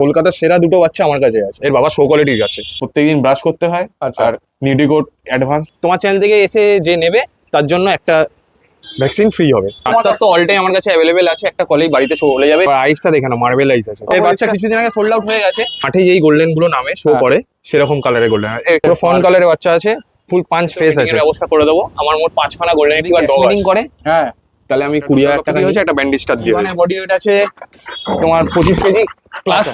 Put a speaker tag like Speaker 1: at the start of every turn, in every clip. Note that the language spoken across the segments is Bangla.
Speaker 1: কলকাতার সেরা দুটো বাচ্চা আমার কাছে আছে। এর বাবা শো কোয়ালিটির আছে, প্রত্যেকদিন ব্রাশ করতে হয়।
Speaker 2: আচ্ছা।
Speaker 1: আর নিউডিকোড অ্যাডভান্স তোমার চ্যানেল থেকে এসে যে নেবে তার জন্য একটা ভ্যাকসিন ফ্রি হবে। ডাক্তার তো অলটাই আমার কাছে অ্যাভেলেবেল আছে, একটা কলেজ বাড়িতে চলে যাবে। আইসটা দেখে না, মার্বেল আইস আছে। এর বাচ্চা কিছুদিন আগে সোল্ড আউট হয়ে গেছে। মাঠে যেই গোল্ডেন গুলো নামে শো করে সেরকম কালারের গোল্ডেন, পুরো ফন কালারের বাচ্চা আছে, ফুল পাঁচ ফেস আছে। ব্যবস্থা করে দেবো। আমার মোট 5খানা গোল্ডেন রিট্রিভার ডগ করে।
Speaker 2: হ্যাঁ,
Speaker 1: তাহলে আমি 20,000 টাকা হচ্ছে একটা ব্যান্ডেজ স্টার দিয়ে। মানে বডি ওয়েট আছে তোমার 25 কেজি প্লাস,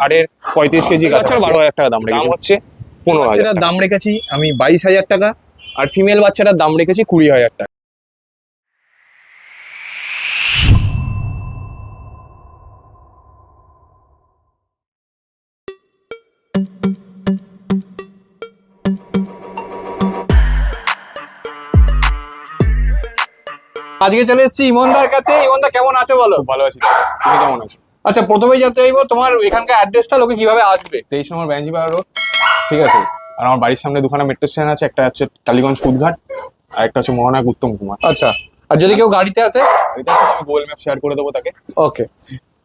Speaker 1: আর এর 35 কেজি কাছে। 12,000 টাকা দাম রেখেছি। হচ্ছে 15,000 দাম রেখেছি আমি 22,000 টাকা, আর ফিমেল বাচ্চাটার দাম রেখেছি 20,000 টাকা।
Speaker 2: আজকে চলে এসেছি ইমনদার কাছে। ইমনদা কেমন আছে বলো?
Speaker 1: ভালো আছি, তুমি কেমন আছো?
Speaker 2: আচ্ছা, প্রথমেই জানতে চাইবো তোমার এখানকার অ্যাড্রেসটা লোকে কিভাবে আসবে।
Speaker 1: 23 নম্বর ব্যাঞ্জিপাড়া রোড, ঠিক আছে। আর আমার বাড়ির সামনে দুখানা মেট্রো স্টেশন আছে, একটা হচ্ছে টালিগঞ্জ সুদঘাট, আর একটা হচ্ছে মহানায়ক উত্তম কুমার।
Speaker 2: আচ্ছা, আর যদি কেউ গাড়িতে আসে?
Speaker 1: গাড়িতে আসলে আমি গুগল ম্যাপ শেয়ার করে দেবো তাকে।
Speaker 2: ওকে,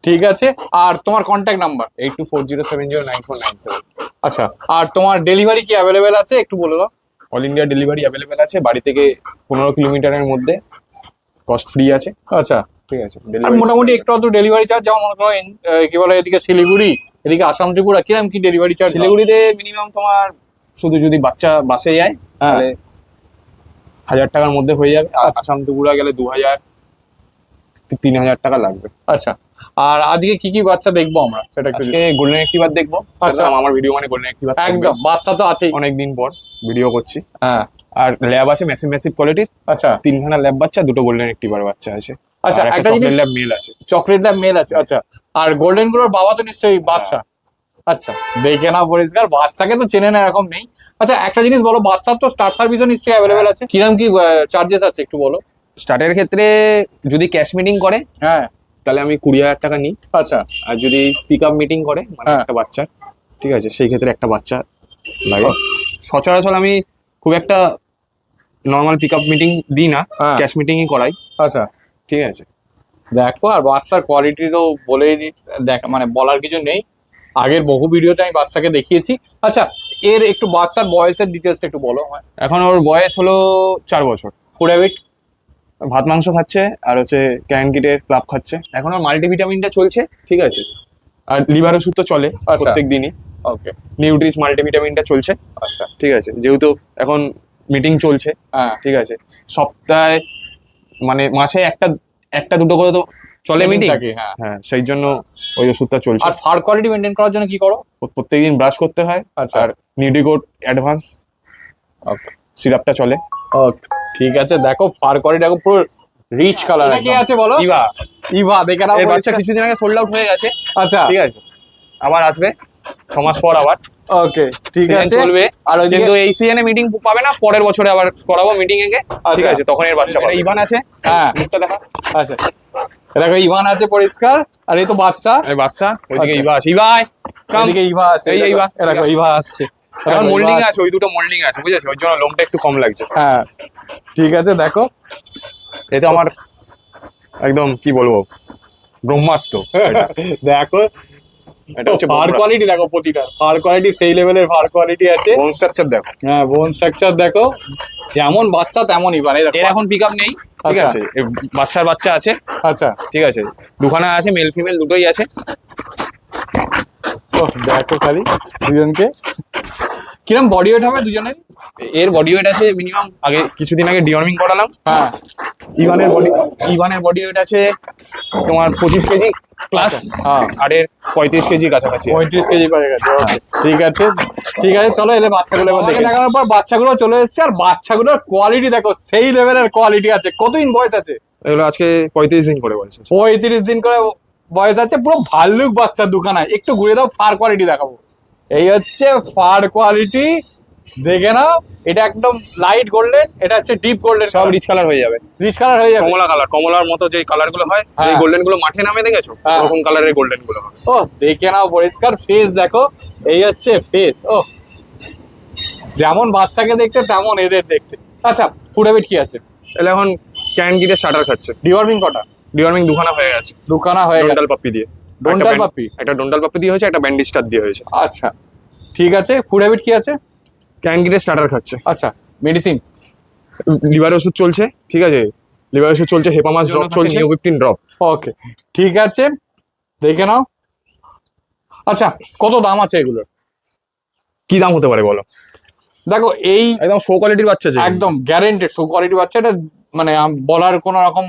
Speaker 2: ঠিক আছে। আর তোমার কন্ট্যাক্ট নাম্বার?
Speaker 1: 8240709497।
Speaker 2: আচ্ছা, আর তোমার ডেলিভারি কি অ্যাভেলেবেল আছে একটু বলে দাও।
Speaker 1: অল ইন্ডিয়া ডেলিভারি অ্যাভেলেবেল আছে, বাড়ি থেকে 15 কিলোমিটারের মধ্যে, কস্ট ফ্রি আছে।
Speaker 2: আচ্ছা,
Speaker 1: ঠিক আছে।
Speaker 2: আর মোটামুটি একটু অত ডেলিভারি চার্জ, যেমন মনে করো কি বলে এদিকে শিলিগুড়ি, এদিকে আসাম ত্রিপুরা, কিরকম কি ডেলিভারি চার্জ?
Speaker 1: শিলিগুড়িতে মিনিমাম তোমার শুধু যদি বাচ্চা বাসে যায় তাহলে 1,000 টাকার মধ্যে হয়ে যাবে। আর আসাম ত্রিপুরা গেলে 2,000 3,000 টাকা লাগবে।
Speaker 2: আচ্ছা, আর আজকে কি কি বাচ্চা দেখবো আমরা সেটা একটু?
Speaker 1: আজকে গোল্ডেন রিট্রিভার দেখবো।
Speaker 2: আচ্ছা,
Speaker 1: আমার ভিডিও মানে গোল্ডেন রিট্রিভার
Speaker 2: একদম, বাচ্চা তো আছেই,
Speaker 1: অনেকদিন পর ভিডিও করছি।
Speaker 2: হ্যাঁ।
Speaker 1: আর ল্যাব আছে ম্যাসিভ কোয়ালিটির।
Speaker 2: আচ্ছা,
Speaker 1: 3খানা ল্যাব বাচ্চা, 2টো গোল্ডেন রিট্রিভার বাচ্চা আছে।
Speaker 2: আচ্ছা, একটা জিনিস,
Speaker 1: ল্যাব মেল আছে,
Speaker 2: চকলেট ল্যাব মেল আছে। আচ্ছা, আর গোল্ডেন গুলোর বাবা তো নিশ্চয়ই বাচ্চা। আচ্ছা, দেখে না পরিষ্কার, বাচ্চাকে তো চেনে না এরকম নেই। আচ্ছা, একটা জিনিস বলো, বাচ্চার তো স্টার সার্ভিসও নিশ্চয়ই অ্যাভেলেবেল আছে, কিরকম কি চার্জেস আছে একটু বলো।
Speaker 1: স্টার্টের ক্ষেত্রে যদি ক্যাশ মিটিং করে
Speaker 2: হ্যাঁ
Speaker 1: তাহলে আমি 20,000 টাকা নিই।
Speaker 2: আচ্ছা,
Speaker 1: আর যদি পিক আপ মিটিং করে মানে একটা বাচ্চা, ঠিক আছে, সেই ক্ষেত্রে একটা বাচ্চা লাগে। সচরাচর আমি খুব একটা নর্মাল পিক আপ মিটিং দিই না, ক্যাশ মিটিংই করাই।
Speaker 2: আচ্ছা,
Speaker 1: ঠিক আছে।
Speaker 2: দেখো, আর বাচ্চার কোয়ালিটি তো বলেই দেখ, মানে বলার কিছু নেই। আগের বহু ভিডিওতে আমি বাচ্চাকে দেখিয়েছি। আচ্ছা, এর একটু বাচ্চার বয়সের ডিটেলসটা একটু বলো।
Speaker 1: এখন ওর বয়স হলো 4 বছর।
Speaker 2: Food habit?
Speaker 1: ভাত মাংস খাচ্ছে, আর হচ্ছে ক্যানকিটের ক্লাব খাচ্ছে। এখন ওর মাল্টিভিটামিনটা চলছে, ঠিক আছে। আর লিভার ওষুধ তো চলে প্রত্যেক দিনই।
Speaker 2: ওকে,
Speaker 1: নিউট্রিস মাল্টিভিটামিনটা চলছে।
Speaker 2: আচ্ছা,
Speaker 1: ঠিক আছে, যেহেতু এখন মিটিং চলছে, ঠিক আছে, সপ্তাহে মানে মাসে একটা দুটো করে তো চলে মিটিং। হ্যাঁ, সেই জন্য ওই ওষুধটা চলছে।
Speaker 2: আর ফার কোয়ালিটি মেনটেন করার জন্য কি করো?
Speaker 1: প্রত্যেকদিন ব্রাশ করতে হয়।
Speaker 2: আচ্ছা,
Speaker 1: আর নিউডিকোড অ্যাডভান্স সিরাপটা চলে।
Speaker 2: ওকে, ঠিক আছে। দেখো, ফার কোয়ালিটি দেখো, পুরো রিচ কালার। এটা কি আছে বলো? ইভা দেখে নাও।
Speaker 1: এর বাচ্চা কিছুদিন আগে সোল্ড আউট হয়ে গেছে।
Speaker 2: আচ্ছা,
Speaker 1: ঠিক আছে, আবার আসবে 6 মাস পর আবার।
Speaker 2: ওকে, ঠিক আছে,
Speaker 1: চলবে। আর কিন্তু এই সিজনে মিটিং পাবে না, পরের বছরে আবার করাবো মিটিং একে। ঠিক আছে, তখন এর বাচ্চা পাবে। ইভান আছে,
Speaker 2: হ্যাঁ,
Speaker 1: মুখটা দেখা।
Speaker 2: আচ্ছা, দেখো ইভান আছে পরিষ্কার, আর এই তো বাচ্চা।
Speaker 1: এই বাচ্চা, ওইদিকে ইভা আছে। ইভা
Speaker 2: এদিকে ইভা আছে,
Speaker 1: এই ইভা,
Speaker 2: দেখো ইভা আসছে।
Speaker 1: এখন মোল্ডিং আছে, ওই দুটো মোল্ডিং আছে, বুঝেছো, ওই জন্য লোমটা একটু কম লাগছে।
Speaker 2: হ্যাঁ, ঠিক আছে। দেখো,
Speaker 1: এই তো আমার একদম কি বলবো, ব্রহ্মাস্ত্র।
Speaker 2: দেখো,
Speaker 1: এটা হচ্ছে
Speaker 2: ফার কোয়ালিটি দেখো, প্রতিটা ফার কোয়ালিটি সেই লেভেলের ফার কোয়ালিটি আছে।
Speaker 1: বোন স্ট্রাকচার দেখো।
Speaker 2: হ্যাঁ, বোন স্ট্রাকচার দেখো, যেমন বাচ্চা তেমনই। মানে
Speaker 1: এর এখন পিক আপ নেই, ঠিক আছে, বাচ্চার বাচ্চা আছে।
Speaker 2: আচ্ছা,
Speaker 1: ঠিক আছে, দুখানা আছে, মেল ফিমেল দুটোই আছে।
Speaker 2: দেখো খালি দুজনকে কিরম বডি ওয়েট হবে দুজনের?
Speaker 1: এর বডি ওয়েট আছে মিনিমাম, আগে কিছুদিন আগে ডিওয়ার্মিং করালাম।
Speaker 2: হ্যাঁ,
Speaker 1: ইভানের বডি ওয়েট আছে তোমার 25 কেজি প্লাস, আর এর 35 কেজি কাছাকাছি।
Speaker 2: 35 কেজি পড়ে গেছে। ঠিক আছে, ঠিক আছে, চলো এলে বাচ্চাগুলো এবার দেখে। দেখানোর পর বাচ্চাগুলো চলে এসেছে, আর বাচ্চাগুলোর কোয়ালিটি দেখো, সেই লেভেলের কোয়ালিটি আছে। কতদিন বয়স আছে
Speaker 1: এগুলো? আজকে 35 দিন করে বলছে।
Speaker 2: 35 দিন করে বয়স আছে। পুরো ভাল্লুক বাচ্চা দুখানায়। একটু ঘুরে দাও, ফার কোয়ালিটি দেখাবো। এই হচ্ছে ফার কোয়ালিটি, দেখে নাও। এটা একদম লাইট গোল্ডেন, এটা হচ্ছে ডিপ গোল্ডেন।
Speaker 1: সব রিচ কালার হয়ে যাবে,
Speaker 2: রিচ কালার হয়ে যাবে,
Speaker 1: কমলা কালার। কমলার মতো যে কালার গুলো হয়, এই গোল্ডেন গুলো মাঠে নামে দেখেছো, এরকম কালারের গোল্ডেন গুলো হয়।
Speaker 2: ও, দেখে নাও পরিষ্কার। ফেস দেখো, এই হচ্ছে ফেস। ও, যেমন বাচ্চাকে দেখতে তেমন এদের দেখতে। আচ্ছা, ফুড হ্যাবিট কি আছে?
Speaker 1: তাহলে এখন ক্যানকিটের স্টার্টার খাচ্ছে।
Speaker 2: ডিওয়ার্মিং কটা?
Speaker 1: ডিওয়ার্মিং দুখানা হয়ে গেছে।
Speaker 2: দুখানা হয়ে গেছে
Speaker 1: পাপ্পি দিয়ে।
Speaker 2: ডোন্টাল পাপি।
Speaker 1: একটা ডোন্টাল পাপি দিয়ে হয়েছে, একটা ব্যান্ডিস্টার দিয়ে হয়েছে।
Speaker 2: আচ্ছা ঠিক আছে, ফুড হ্যাবিট কি আছে?
Speaker 1: ক্যানগিরের স্টার্টার খাচ্ছে।
Speaker 2: আচ্ছা মেডিসিন?
Speaker 1: লিভার ওষুধ চলছে, ঠিক আছে, লিভার ওষুধ চলছে, হেপামাস ড্রপ চলছে, নিও15 ড্রপ।
Speaker 2: ওকে ঠিক আছে, দেখে নাও। আচ্ছা কত দাম আছে এগুলোর?
Speaker 1: কি দাম হতে পারে বলো?
Speaker 2: দেখো এই
Speaker 1: একদম শো কোয়ালিটির বাচ্চা আছে,
Speaker 2: একদম গ্যারেন্টেড সো কোয়ালিটি বাচ্চা, এটা মানে বলার কোনো রকম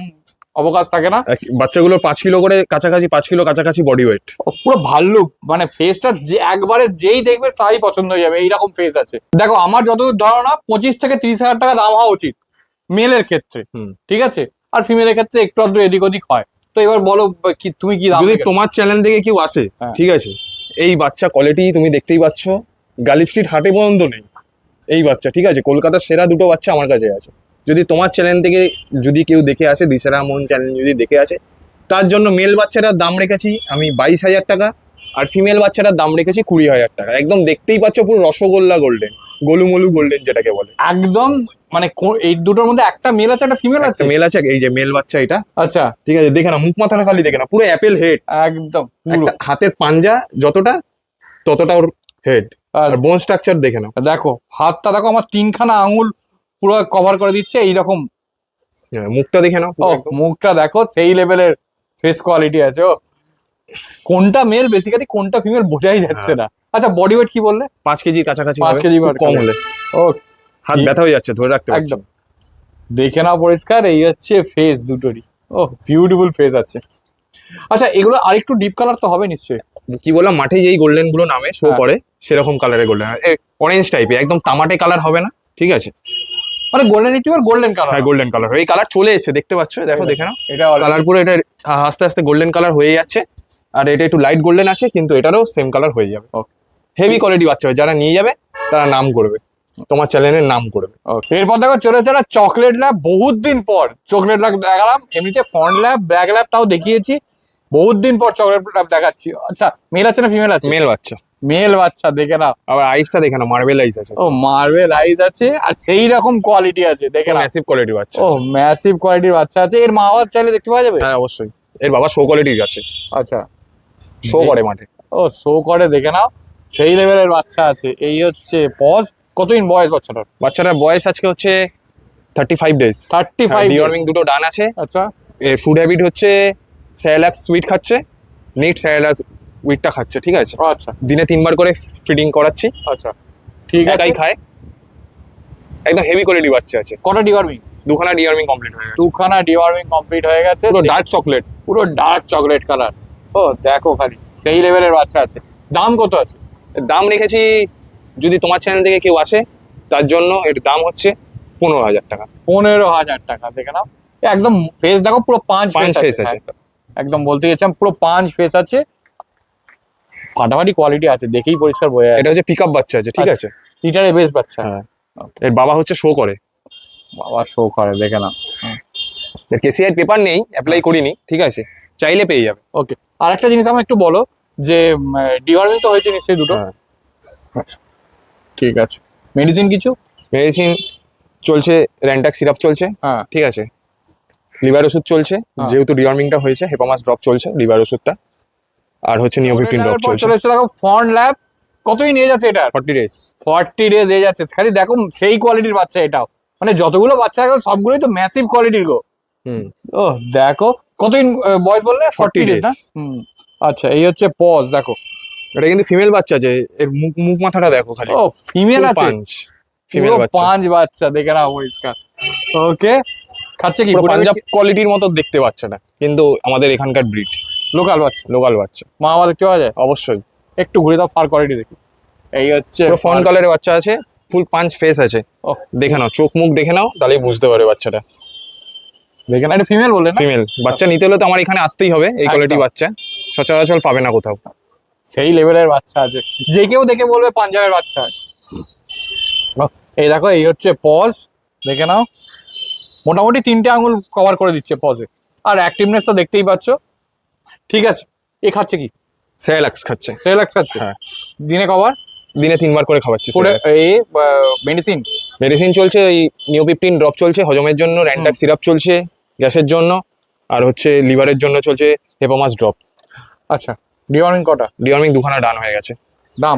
Speaker 2: অবকাশ থাকে না।
Speaker 1: বাচ্চাগুলোর 5 কিলো করে কাছাকাছি, 5 কিলো কাছাকাছি বডি ওয়েট।
Speaker 2: পুরো ভাল্লুক, মানে ফেসটা যে একবারে যেই দেখবে তারই পছন্দ হয়ে যাবে, এইরকম ফেস আছে। দেখো আমার যতদূর ধারণা 25 থেকে 30 হাজার টাকা দাম হওয়া উচিত মেলের ক্ষেত্রে, ঠিক আছে, আর ফিমেলের ক্ষেত্রে একটু আধটু এদিক ওদিক হয়। তো এবার বলো কি তুমি কি দাম
Speaker 1: যদি
Speaker 2: রেখেছো?
Speaker 1: তোমার চ্যানেল থেকে কেউ আসে,
Speaker 2: হ্যাঁ।
Speaker 1: ঠিক আছে, এই বাচ্চা কোয়ালিটি তুমি দেখতেই পাচ্ছ, গালিব স্ট্রিট হাটে পর্যন্ত নেই এই বাচ্চা, ঠিক আছে, কলকাতার সেরা দুটো বাচ্চা আমার কাছে আছে। যদি তোমার চ্যানেল থেকে যদি কেউ দেখে আসে, দিশারা মন চ্যানেল যদি দেখে আসে, তার জন্য মেল বাচ্চাটার দাম রেখেছি আমি 22,000 টাকা, আর ফিমেল বাচ্চাটার দাম রেখেছি 20,000 টাকা। একদম দেখতেই পাচ্ছ পুরো রসগোল্লা গোল্ডেন, গোলুমলু গোল্ডেন যেটাকে বলে।
Speaker 2: একদম মানে এই দুটোর মধ্যে একটা মেল আছে একটা ফিমেল আছে?
Speaker 1: মেল আছে, এই যে মেল বাচ্চা এটা,
Speaker 2: আচ্ছা
Speaker 1: ঠিক আছে, দেখে না মুখ মাথাটা খালি দেখে না, পুরো অ্যাপেল হেড,
Speaker 2: একদম পুরো।
Speaker 1: একটা হাতের পাঞ্জা যতটা ততটা ওর হেড, আর বোন স্ট্রাকচার দেখে নাও।
Speaker 2: দেখো হাতটা দেখো, আমার 3খানা আঙুল পুরো কভার করে দিচ্ছে এইরকম।
Speaker 1: মুখটা দেখে নাও, পুরো একদম।
Speaker 2: মুখটা দেখো সেই লেভেলের ফেস কোয়ালিটি আছে। ও কোনটা মেল বেসিক্যালি কোনটা ফিমেল বোঝাই যাচ্ছে না। আচ্ছা বডি ওয়েট কি বললে?
Speaker 1: 5 কেজির কাছাকাছি
Speaker 2: 5
Speaker 1: হবে,
Speaker 2: কেজি
Speaker 1: খুব কম হলে।
Speaker 2: ও
Speaker 1: হাত ব্যথা হয়ে যাচ্ছে, ধরে রাখতে পারছি
Speaker 2: একদম। দেখে নাও পরিষ্কার, এই হচ্ছে ফেস দুটোরই। ও বিউটিফুল ফেস আছে। আচ্ছা এগুলো আরেকটু ডিপ কালার তো হবে নিশ্চয়ই?
Speaker 1: না। কি বললাম, মাঠে যেই গোল্ডেন গুলো নামে শো
Speaker 2: হ্যাঁ।
Speaker 1: করে সেরকম কালারের গোল্ডেন, অরেঞ্জ টাইপের, একদম তামাটে কালার হবে না, ঠিক আছে।
Speaker 2: মানে গোল্ডেন রিট্রিভার গোল্ডেন কালার?
Speaker 1: হ্যাঁ গোল্ডেন কালার, এই কালার চলে এসেছে, দেখতে পাচ্ছ, দেখো দেখে নাও,
Speaker 2: এটা
Speaker 1: কালার পুরো এটা আস্তে আস্তে গোল্ডেন কালার হয়ে যাচ্ছে। আর এটা একটু লাইট গোল্ডেন আছে, কিন্তু এটারও সেম কালার হয়ে যাবে। হেভি কোয়ালিটি বাচ্চা হবে, যারা নিয়ে যাবে তারা নাম করবে, তোমার চ্যানেলের নাম করবে।
Speaker 2: এরপর দেখো চলে এসেছে একটা চকলেট ল্যাব। বহুত দিন পর চকলেট ল্যাব দেখালাম, এমনিতে ফন্ট ল্যাব ব্যাক ল্যাবটাও দেখিয়েছি, বহুত দিন পর চকলেট ল্যাব দেখাচ্ছি। আচ্ছা মেল আছে না ফিমেল আছে?
Speaker 1: মেল বাচ্চা।
Speaker 2: মেল বাচ্চা, দেখে নাও।
Speaker 1: আবার আইসটা দেখে নাও, মার্বেল আইস আছে,
Speaker 2: ও মার্বেল আইজ আছে, আর সেই রকম কোয়ালিটি আছে, দেখে নাও।
Speaker 1: ম্যাসিভ কোয়ালিটি বাচ্চা।
Speaker 2: ও ম্যাসিভ কোয়ালিটির বাচ্চা আছে। এর মা বাবা চাইলে দেখতে পাওয়া যাবে?
Speaker 1: হ্যাঁ অবশ্যই, এর বাবা শো কোয়ালিটির আছে,
Speaker 2: আচ্ছা
Speaker 1: শো করে মাঠে।
Speaker 2: ও শো করে, দেখে নাও সেই লেভেলের বাচ্চা আছে। এই হচ্ছে পজ। কতদিন বয়স বাচ্চাটার?
Speaker 1: বাচ্চাটার বয়স আজকে হচ্ছে 35 ডেজ।
Speaker 2: 35
Speaker 1: ডিওয়ার্মিং দুটো ডান আছে।
Speaker 2: আচ্ছা
Speaker 1: এর ফুড হ্যাবিট হচ্ছে স্যালাক্স সুইট খাচ্ছে, নিট স্যালাক্স উইটটা খাচ্ছে, ঠিক আছে।
Speaker 2: আচ্ছা
Speaker 1: দিনে 3 বার করে ফিডিং করাচ্ছি,
Speaker 2: আচ্ছা ঠিক আছে।
Speaker 1: একাই খায়, একদম হেভি কোয়ালিটি বাচ্চা আছে।
Speaker 2: কটা ডিওয়ার্মিং?
Speaker 1: 2খানা ডিওয়ার্মিং কমপ্লিট হয়ে গেছে,
Speaker 2: 2খানা ডিওয়ার্মিং কমপ্লিট হয়ে গেছে।
Speaker 1: পুরো ডার্ক চকলেট।
Speaker 2: পুরো ডার্ক চকলেট কালার। ও দেখো খালি সেই লেভেলের বাচ্চা আছে। দাম কত আছে?
Speaker 1: দাম রেখেছি, যদি তোমার চ্যানেল থেকে কেউ আসে তার জন্য এর দাম হচ্ছে 15,000 টাকা।
Speaker 2: 15,000 টাকা। দেখে নাও একদম ফেস দেখো, পুরো পাঁচ
Speaker 1: পাঁচ
Speaker 2: ফেস
Speaker 1: face আছে।
Speaker 2: একদম। একদম বলতে গেছিলাম পুরো 5 ফেস আছে, ফাটাফাটি কোয়ালিটি আছে, দেখেই পরিষ্কার বোঝা যায়।
Speaker 1: এটা হচ্ছে পিক আপ বাচ্চা আছে, ঠিক আছে।
Speaker 2: লিটারে বেশ বাচ্চা।
Speaker 1: হ্যাঁ, এর বাবা হচ্ছে শো করে,
Speaker 2: বাবা শো করে, দেখে নাও।
Speaker 1: এর কেসিআই পেপার নেই, অ্যাপ্লাই করিনি, ঠিক আছে, চাইলে পেয়ে যাবে।
Speaker 2: ওকে আর একটা জিনিস আমাকে একটু বলো, যে ডিওয়ার্মিং তো হয়েছে নিশ্চয়ই দুটো?
Speaker 1: হ্যাঁ।
Speaker 2: আচ্ছা ঠিক আছে। মেডিসিন কিছু?
Speaker 1: মেডিসিন চলছে, র্যান্টাক সিরাপ চলছে,
Speaker 2: হ্যাঁ
Speaker 1: ঠিক আছে, লিভার ওষুধ চলছে,
Speaker 2: হ্যাঁ।
Speaker 1: যেহেতু ডিওয়ার্মিংটা হয়েছে হেপামাস ড্রপ চলছে লিভার ওষুধটা, আর হচ্ছে নিও15 ড্রপ চলছে।
Speaker 2: চলে এসেছে দেখো ফন্ট ল্যাব। কতই নিয়ে যাচ্ছে এটা?
Speaker 1: 40 ডেজ।
Speaker 2: 40 ডেজ এজ আছে। খালি দেখো সেই কোয়ালিটির বাচ্চা এটাও, মানে যতগুলো বাচ্চা আছে সবগুলোই তো ম্যাসিভ কোয়ালিটির গো।
Speaker 1: হুম।
Speaker 2: ও দেখো কতদিন বয়স বললে? 40 ডেজ না?
Speaker 1: days।
Speaker 2: হুম আচ্ছা এই হচ্ছে পজ। দেখো
Speaker 1: এটা কিন্তু ফিমেল বাচ্চা, যে এর মুখ মুখ মাথাটা দেখো খালি,
Speaker 2: ও ফিমেল আছে,
Speaker 1: ফিমেল
Speaker 2: পুরো
Speaker 1: বাচ্চা,
Speaker 2: 5 বাচ্চা, দেখে নাও পরিষ্কার। ওকে খাচ্ছে কি?
Speaker 1: পুরো পাঞ্জাব কোয়ালিটির মতো দেখতে বাচ্চাটা, কিন্তু আমাদের এখানকার ব্রিড,
Speaker 2: লোকাল বাচ্চা?
Speaker 1: লোকাল বাচ্চা।
Speaker 2: মা বাবা দেখতে পাওয়া যায়?
Speaker 1: অবশ্যই।
Speaker 2: একটু ঘুরে দাও ফার কোয়ালিটি দেখি। এই হচ্ছে
Speaker 1: পুরো ফন কালারের বাচ্চা আছে, ফুল পাঁচ ফেস আছে,
Speaker 2: ওহ,
Speaker 1: দেখে নাও, চোখ মুখ দেখে নাও, তাহলেই বুঝতে পারবে বাচ্চাটা।
Speaker 2: দেখে না, এটা ফিমেল বললে না?
Speaker 1: ফিমেল বাচ্চা নিতে হলে তো আমার এখানে আসতেই হবে, এই কোয়ালিটি
Speaker 2: একদম।
Speaker 1: বাচ্চা সচরাচর পাবে না কোথাও।
Speaker 2: সেই লেভেলের বাচ্চা আছে, যে কেউ দেখে বলবে পাঞ্জাবের বাচ্চা। এই দেখো এই হচ্ছে পজ, দেখে নাও মোটামুটি 3টে আঙুল কভার করে দিচ্ছে পজে, আর অ্যাক্টিভনেস তো দেখতেই পাচ্ছ। ঠিক আছে এ খাচ্ছে কি?
Speaker 1: সেলাক্স খাচ্ছে।
Speaker 2: সেরেলাক্স খাচ্ছে?
Speaker 1: হ্যাঁ,
Speaker 2: দিনে কভার?
Speaker 1: দিনে 3 বার করে খাওয়াচ্ছি।
Speaker 2: এই মেডিসিন?
Speaker 1: মেডিসিন চলছে, ওই নিও15 ড্রপ চলছে হজমের জন্য, র্যান্টাক সিরাপ চলছে গ্যাসের জন্য, আর হচ্ছে লিভারের জন্য চলছে হেপামাস ড্রপ।
Speaker 2: আচ্ছা, ডিওয়ার্মিং কটা?
Speaker 1: ডিওয়ার্মিং দুখানা ডান হয়ে গেছে।
Speaker 2: দাম?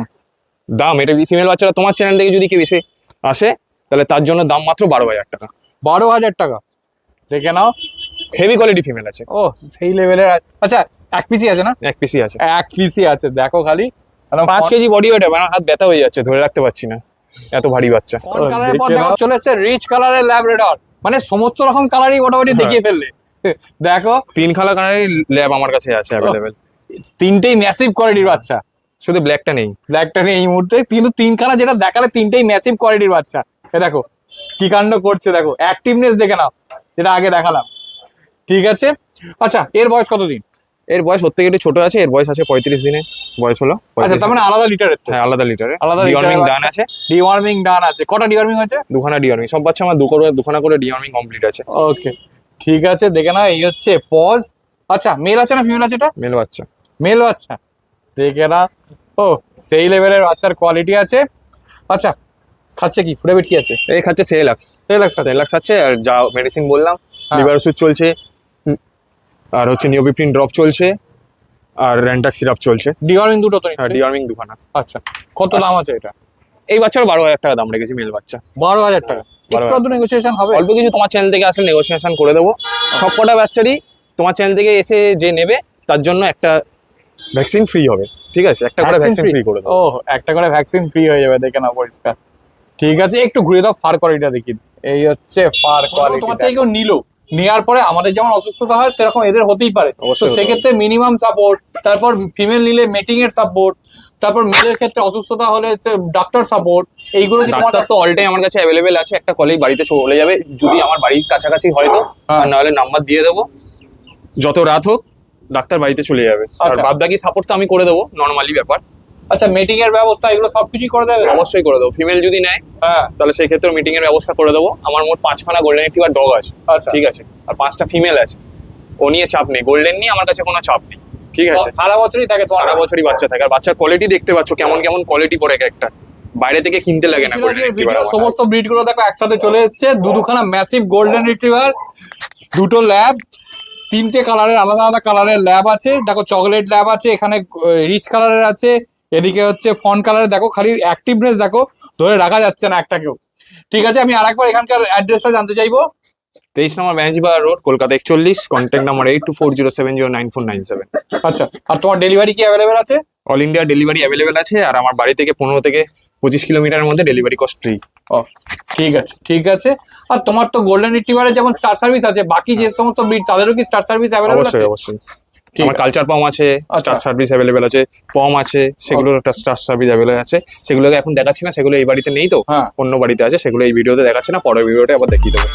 Speaker 1: দাম এটা ফিমেল বাচ্চারা তোমার চ্যানেল থেকে যদি কেউ এসে আসে তাহলে তার জন্য দাম মাত্র 12,000 টাকা।
Speaker 2: 12,000 টাকা? দেখে নাও,
Speaker 1: হেভি কোয়ালিটি ফিমেল আছে।
Speaker 2: ও সেই লেভেলের। আচ্ছা, এক পিসি আছে না?
Speaker 1: এক পিসি আছে।
Speaker 2: এক পিসি আছে, দেখো খালি
Speaker 1: 5 কেজি বডি ওয়েট হবে, আমার হাত ব্যথা হয়ে যাচ্ছে, ধরে রাখতে পারছি না, এত ভারী বাচ্চা।
Speaker 2: কালারের পর দেখো চলে এসেছে রিচ কালারের ল্যাব্রাডর, মানে সমস্ত রকম কালারই মোটামুটি দেখিয়ে ফেললে। দেখো
Speaker 1: 3 কালার কালারের ল্যাব আমার কাছে আছে অ্যাভেলেবেল।
Speaker 2: তিনটেই ম্যাসিভ কোয়ালিটির বাচ্চা,
Speaker 1: শুধু ব্ল্যাকটা নেই।
Speaker 2: ব্ল্যাকটা নেই এই মুহূর্তে, কিন্তু 3 কালার যেটা দেখালে তিনটেই ম্যাসিভ কোয়ালিটির বাচ্চা। এ দেখো কি কাণ্ড করছে, দেখো অ্যাক্টিভনেস দেখে নাও, যেটা আগে দেখালাম। ঠিক আছে, আচ্ছা এর বয়স কতদিন?
Speaker 1: এর বয়স ওর থেকে একটু ছোট আছে, এর বয়স আছে 35 দিনে বয়স হলো।
Speaker 2: আচ্ছা, তার মানে আলাদা লিটারের তো?
Speaker 1: হ্যাঁ আলাদা লিটারে,
Speaker 2: আলাদা
Speaker 1: ডিওয়ার্মিং
Speaker 2: লিটারের
Speaker 1: ডান
Speaker 2: বাচ্চা।
Speaker 1: আছে।
Speaker 2: ডিওয়ার্মিং ডান আছে, কটা ডিওয়ার্মিং হয়েছে?
Speaker 1: দুখানা ডিওয়ার্মিং, সব বাচ্চা আমার দুখানা করে ডিওয়ার্মিং কমপ্লিট আছে।
Speaker 2: ওকে ঠিক আছে, দেখে না, এই হচ্ছে পজ। আচ্ছা মেল আছে না ফিমেল আছে? এটা
Speaker 1: মেল বাচ্চা।
Speaker 2: মেল বাচ্চা, দেখে না, ও সেই লেভেলের বাচ্চার কোয়ালিটি আছে। আচ্ছা খাচ্ছে কি, ফুড হ্যাবিট কি আছে?
Speaker 1: এই খাচ্ছে সেলাক্স। সেলাক্স আছে, আর যা মেডিসিন বললাম,
Speaker 2: হ্যাঁ।
Speaker 1: লিভার ওষুধ চলছে, আর হচ্ছে নিওবিপ্রিন ড্রপ চলছে, আর র্যান্টাক সিরাপ চলছে।
Speaker 2: ডিওয়ার্মিং দুটো তো
Speaker 1: হ্যাঁ
Speaker 2: নিশ্চয়ই?
Speaker 1: ডিওয়ার্মিং দুখানা।
Speaker 2: আচ্ছা, কত দাম আছে এটা?
Speaker 1: এই বাচ্চার 12,000 টাকা দাম রেখেছি, মেল বাচ্চা।
Speaker 2: 12,000 টাকা?
Speaker 1: 12,000
Speaker 2: একটু নেগোসিয়েশন হবে?
Speaker 1: অল্প কিছু তোমার চ্যানেল থেকে আসলে নেগোসিয়েশন করে দেবো। সব কটা বাচ্চারই তোমার চ্যানেল থেকে এসে যে নেবে তার জন্য একটা ভ্যাকসিন ফ্রি হবে, ঠিক আছে? একটা করে ভ্যাকসিন ফ্রি করে দেবো।
Speaker 2: ও একটা করে ভ্যাকসিন ফ্রি হয়ে যাবে, দেখে নাও পরিষ্কার। ঠিক আছে, একটু ঘুরে দাও ফার কোয়ালিটিটা দেখি। এই হচ্ছে ফার কোয়ালিটি। তোমার থেকে কেউ নিলো, নেওয়ার পরে আমাদের যেমন অসুস্থতা হয় সেরকম এদের হতেই পারে, তো
Speaker 1: অবশ্যই হতে
Speaker 2: সেক্ষেত্রে মিনিমাম সাপোর্ট, তারপর ফিমেল নিলে মেটিং এর সাপোর্ট, তারপর মেলের ক্ষেত্রে অসুস্থতা হলে ডাক্তার সাপোর্ট, এইগুলো কি তোমার
Speaker 1: ডাক্তার তো অলটাই আমার কাছে অ্যাভেলেবেল আছে। একটা কলেজ বাড়িতে চলে যাবে যদি আমার বাড়ির কাছাকাছি হয়তো, আর নাহলে নাম্বার দিয়ে দেবো, যত রাত হোক ডাক্তার বাড়িতে চলে যাবে। আর
Speaker 2: আচ্ছা।
Speaker 1: বাদ বাকি সাপোর্ট তো আমি করে দেবো, নর্মালি ব্যাপার।
Speaker 2: আচ্ছা মেটিং এর ব্যবস্থা এগুলো সবকিছুই করে দেবে?
Speaker 1: অবশ্যই করে দেবো। ফিমেল যদি নেয়
Speaker 2: হ্যাঁ
Speaker 1: তাহলে সেই ক্ষেত্রে মিটিং এর ব্যবস্থা করে দেবো। আমার মোট 5খানা গোল্ডেন রিট্রিভার ডগ আছে,
Speaker 2: আচ্ছা।
Speaker 1: ঠিক আছে, আর 5টা ফিমেল আছে। ও নিয়ে চাপ নেই, গোল্ডেন নিয়ে আমার কাছে কোনো চাপ নেই, ঠিক আছে?
Speaker 2: সারা বছরই থাকে তোমার?
Speaker 1: সারা বছরই বাচ্চা থাকে। আর বাচ্চার কোয়ালিটি দেখতে পাচ্ছ কেমন কেমন কোয়ালিটি পড়ে একটা, বাইরে থেকে কিনতে লাগে না গোল্ডেন রিট্রিভার।
Speaker 2: সমস্ত ব্রিড গুলো দেখো একসাথে চলে এসেছে, দুখানা ম্যাসিভ গোল্ডেন রিট্রিভার, দুটো ল্যাব, 3টে কালারের আলাদা আলাদা কালারের ল্যাব আছে। দেখো চকলেট ল্যাব আছে, এখানে রিচ কালারের আছে, এদিকে হচ্ছে ফন কালারের। দেখো খালি অ্যাক্টিভনেস দেখো, ধরে রাখা যাচ্ছে না একটাকেও। ঠিক আছে, আমি আরেকবার এখানকার অ্যাড্রেসটা জানতে চাইবো।
Speaker 1: 23 নম্বর ব্যাঞ্চবাড়া রোড, কলকাতা 41, কন্ট্যাক্ট নাম্বার 8240709497।
Speaker 2: আচ্ছা, আর তোমার ডেলিভারি কি অ্যাভেলেবেল আছে?
Speaker 1: অল ইন্ডিয়া ডেলিভারি অ্যাভেলেবেল আছে, আর আমার বাড়ি থেকে 15 থেকে 25 কিলোমিটারের মধ্যে ডেলিভারি কস্ট ফ্রি।
Speaker 2: ও ঠিক আছে ঠিক আছে। আর তোমার তো গোল্ডেন রিট্রিভারের যেমন স্টার সার্ভিস আছে, বাকি যে সমস্ত ব্রিড তাদেরও কি স্টার সার্ভিস অ্যাভেলেবেল আছে?
Speaker 1: অবশ্যই অবশ্যই।
Speaker 2: ঠিক
Speaker 1: আমার
Speaker 2: আছে।
Speaker 1: কালচার পম আছে,
Speaker 2: আচ্ছা।
Speaker 1: স্টার সার্ভিস অ্যাভেলেবেল আছে, পম আছে, সেগুলো একটা স্টার সার্ভিস অ্যাভেলেবেল আছে। সেগুলোকে এখন দেখাচ্ছি না, সেগুলো এই বাড়িতে নেই তো,
Speaker 2: হ্যাঁ
Speaker 1: অন্য বাড়িতে আছে, সেগুলো এই ভিডিওতে দেখাচ্ছে না, পরের ভিডিওতে আবার দেখিয়ে দেবো।